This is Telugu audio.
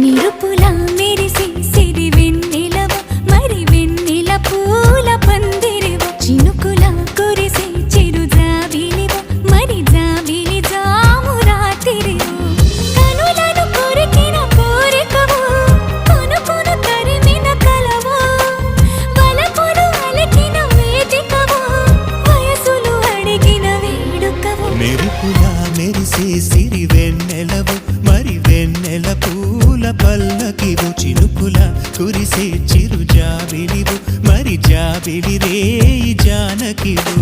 నిరుపుల మెరిసి సిరి వెన్నెలవ మరి వెన్నెల పూల పందిరివ చినుకుల కురిసి చిరు జాబిలివ మరి జాబిలి జాము రాత్రివ కనులను కొరికిన కోరికవు కొనుకొను తరిమిన కలవు వలపులు అలికిన వేదికవు వయసులు అడిగిన వేడుకవు మెరుపుల మెరిసే సిరి వెన్నెలవు మరి వెన్నెల పూల పల్లకివు చినుకుల కురిసే చిరు జాబిలివు మరి జాబిలి రేయి జానకివు